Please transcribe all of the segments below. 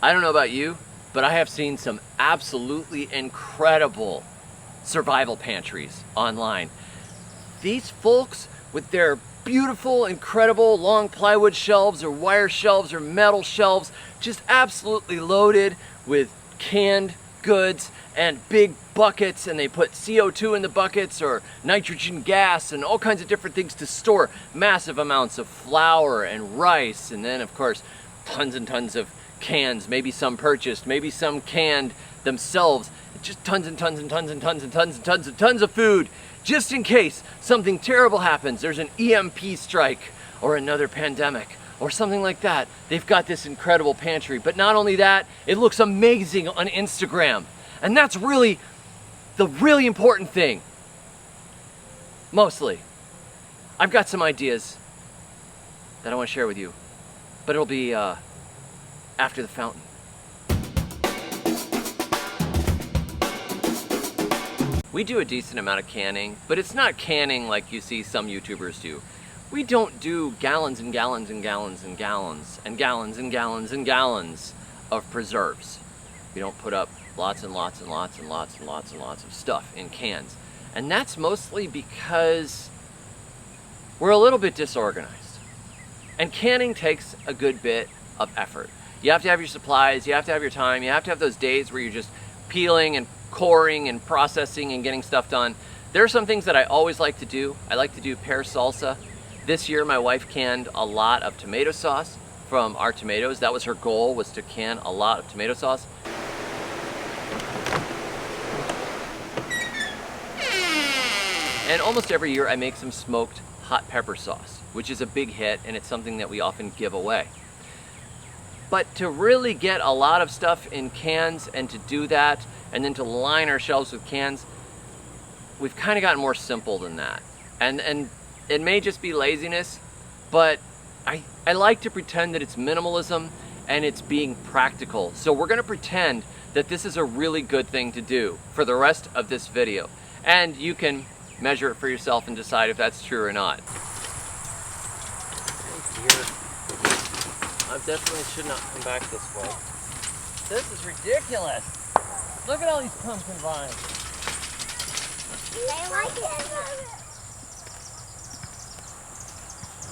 I don't know about you, but I have seen some absolutely incredible survival pantries online. These folks with their beautiful, incredible long plywood shelves or wire shelves or metal shelves, just absolutely loaded with canned goods and big buckets, and they put CO2 in the buckets or nitrogen gas and all kinds of different things to store massive amounts of flour and rice, and then of course tons and tons of cans, maybe some purchased, maybe some canned themselves, just tons and tons and tons and tons and tons and tons and tons of food, just in case something terrible happens. There's an EMP strike or another pandemic or something like that. They've got this incredible pantry. But not only that, it looks amazing on Instagram. And that's really the really important thing. Mostly. I've got some ideas that I want to share with you, but it'll be after the fountain. We do a decent amount of canning, but it's not canning like you see some YouTubers do. We don't do gallons and gallons and gallons and gallons and gallons and gallons and gallons of preserves. We don't put up lots and lots and lots and lots and lots and lots of stuff in cans. And that's mostly because we're a little bit disorganized. And canning takes a good bit of effort. You have to have your supplies, you have to have your time, you have to have those days where you're just peeling and coring and processing and getting stuff done. There are some things that I always like to do. I like to do pear salsa. This year my wife canned a lot of tomato sauce from our tomatoes. That was her goal, was to can a lot of tomato sauce. And almost every year I make some smoked hot pepper sauce, which is a big hit, and it's something that we often give away. But to really get a lot of stuff in cans and to do that, and then to line our shelves with cans, we've kind of gotten more simple than that. And it may just be laziness, but I like to pretend that it's minimalism and it's being practical. So we're gonna pretend that this is a really good thing to do for the rest of this video. And you can measure it for yourself and decide if that's true or not. Oh dear. I definitely should not come back this way. This is ridiculous. Look at all these pumpkin vines. I like it.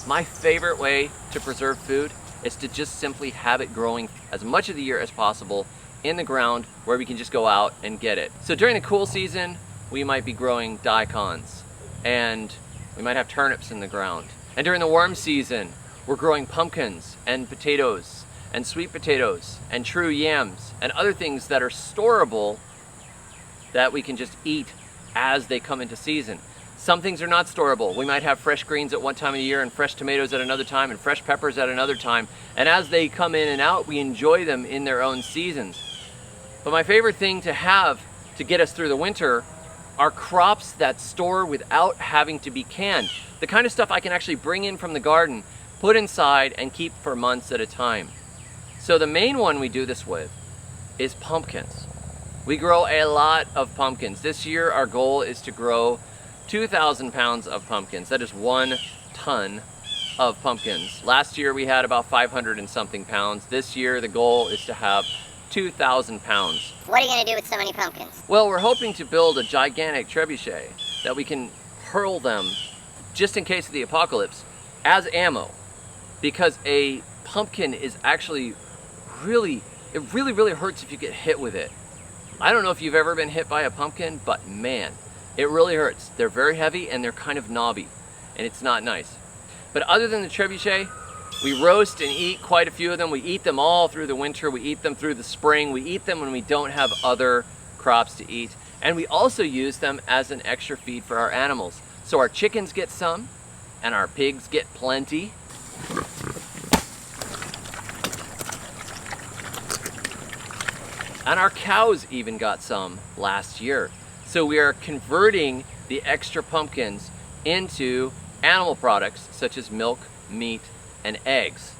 My favorite way to preserve food is to just simply have it growing as much of the year as possible in the ground where we can just go out and get it. So during the cool season, we might be growing daikons and we might have turnips in the ground. And during the warm season, we're growing pumpkins and potatoes and sweet potatoes and true yams and other things that are storable that we can just eat as they come into season. Some things are not storable. We might have fresh greens at one time of the year and fresh tomatoes at another time and fresh peppers at another time. And as they come in and out, we enjoy them in their own seasons. But my favorite thing to have to get us through the winter are crops that store without having to be canned. The kind of stuff I can actually bring in from the garden, put inside, and keep for months at a time. So the main one we do this with is pumpkins. We grow a lot of pumpkins. This year our goal is to grow 2,000 pounds of pumpkins. That is 1 ton of pumpkins. Last year we had about 500 and something pounds. This year the goal is to have 2,000 pounds. What are you going to do with so many pumpkins? Well, we're hoping to build a gigantic trebuchet that we can hurl them, just in case of the apocalypse, as ammo. Because a pumpkin is actually really hurts if you get hit with it. I don't know if you've ever been hit by a pumpkin, but man, it really hurts. They're very heavy and they're kind of knobby, and it's not nice. But other than the trebuchet, we roast and eat quite a few of them. We eat them all through the winter. We eat them through the spring. We eat them when we don't have other crops to eat. And we also use them as an extra feed for our animals. So our chickens get some, and our pigs get plenty. And our cows even got some last year. So we are converting the extra pumpkins into animal products such as milk, meat, and eggs.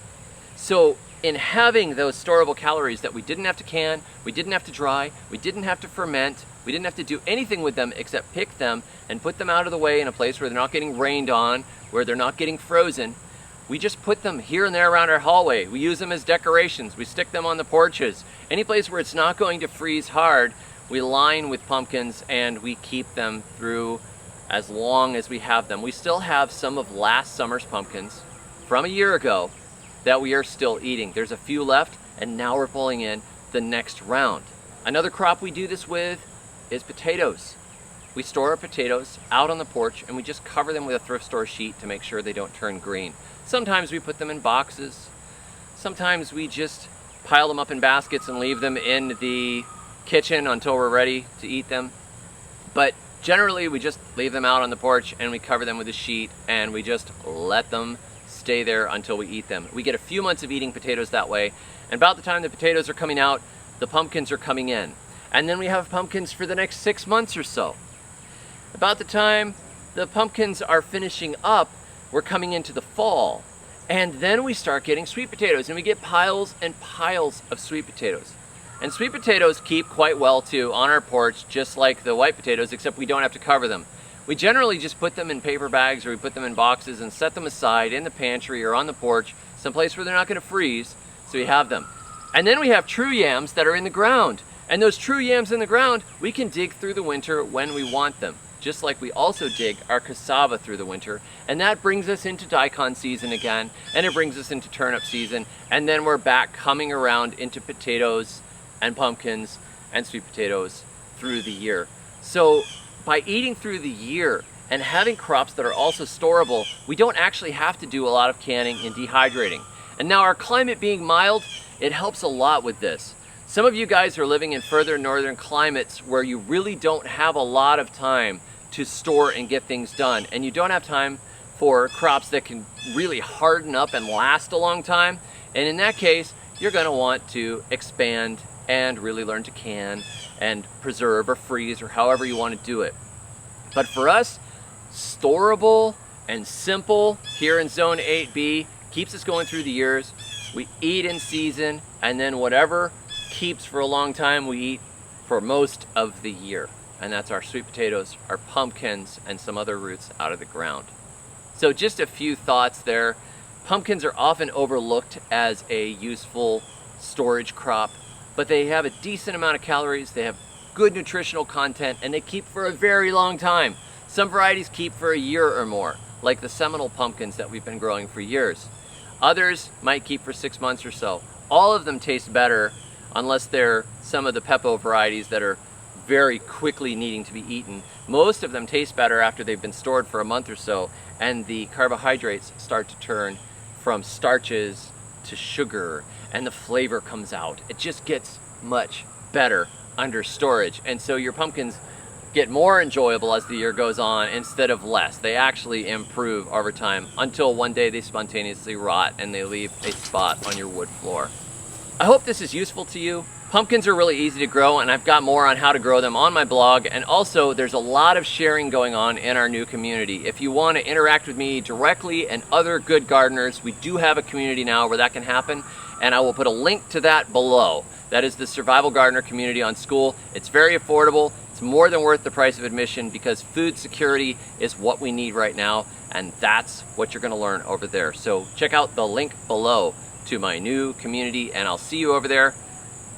So in having those storable calories that we didn't have to can, we didn't have to dry, we didn't have to ferment, we didn't have to do anything with them except pick them and put them out of the way in a place where they're not getting rained on, where they're not getting frozen, we just put them here and there around our hallway. We use them as decorations. We stick them on the porches. Any place where it's not going to freeze hard, we line with pumpkins and we keep them through as long as we have them. We still have some of last summer's pumpkins from a year ago that we are still eating. There's a few left, and now we're pulling in the next round. Another crop we do this with is potatoes. We store our potatoes out on the porch and we just cover them with a thrift store sheet to make sure they don't turn green. Sometimes we put them in boxes. Sometimes we just pile them up in baskets and leave them in the kitchen until we're ready to eat them. But generally we just leave them out on the porch and we cover them with a sheet and we just let them stay there until we eat them. We get a few months of eating potatoes that way, and about the time the potatoes are coming out, the pumpkins are coming in. And then we have pumpkins for the next 6 months or so. About the time the pumpkins are finishing up, we're coming into the fall. And then we start getting sweet potatoes, and we get piles and piles of sweet potatoes. And sweet potatoes keep quite well too on our porch, just like the white potatoes, except we don't have to cover them. We generally just put them in paper bags or we put them in boxes and set them aside in the pantry or on the porch, someplace where they're not going to freeze, so we have them. And then we have true yams that are in the ground. And those true yams in the ground, we can dig through the winter when we want them, just like we also dig our cassava through the winter. And that brings us into daikon season again, and it brings us into turnip season, and then we're back coming around into potatoes and pumpkins and sweet potatoes through the year. So by eating through the year and having crops that are also storable, we don't actually have to do a lot of canning and dehydrating. And now our climate being mild, it helps a lot with this. Some of you guys are living in further northern climates where you really don't have a lot of time to store and get things done, and you don't have time for crops that can really harden up and last a long time. And in that case, you're going to want to expand and really learn to can and preserve or freeze or however you want to do it. But for us, storable and simple here in Zone 8B keeps us going through the years. We eat in season, and then whatever keeps for a long time, we eat for most of the year. And that's our sweet potatoes, our pumpkins, and some other roots out of the ground. So just a few thoughts there. Pumpkins are often overlooked as a useful storage crop, but they have a decent amount of calories, they have good nutritional content, and they keep for a very long time. Some varieties keep for a year or more, like the Seminole pumpkins that we've been growing for years. Others might keep for 6 months or so. All of them taste better, unless they're some of the Peppo varieties that are very quickly needing to be eaten. Most of them taste better after they've been stored for a month or so, and the carbohydrates start to turn from starches to sugar, and the flavor comes out. It just gets much better under storage, and so your pumpkins get more enjoyable as the year goes on instead of less. They actually improve over time until one day they spontaneously rot and they leave a spot on your wood floor. I hope this is useful to you. Pumpkins are really easy to grow, and I've got more on how to grow them on my blog, and also there's a lot of sharing going on in our new community. If you want to interact with me directly and other good gardeners, we do have a community now where that can happen, and I will put a link to that below. That is the Survival Gardener community on School. It's very affordable. It's more than worth the price of admission because food security is what we need right now, and that's what you're going to learn over there. So check out the link below to my new community, and I'll see you over there.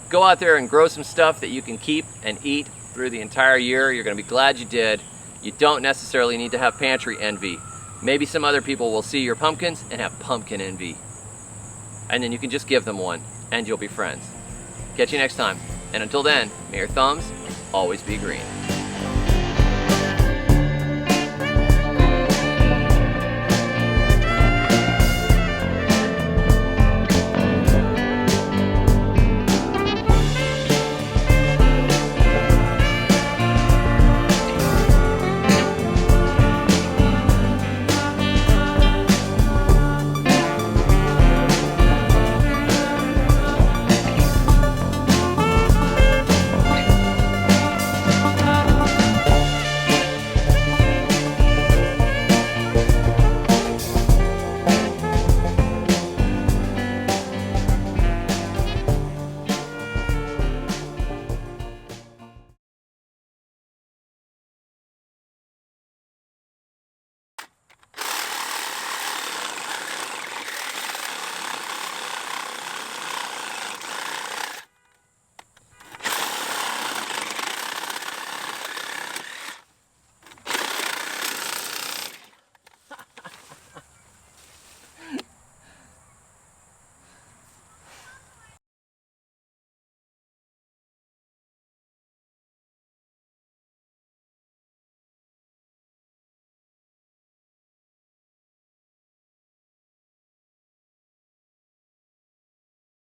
Go out there and grow some stuff that you can keep and eat through the entire year. You're going to be glad you did. You don't necessarily need to have pantry envy. Maybe some other people will see your pumpkins and have pumpkin envy. And then you can just give them one, and you'll be friends. Catch you next time. And until then, may your thumbs always be green.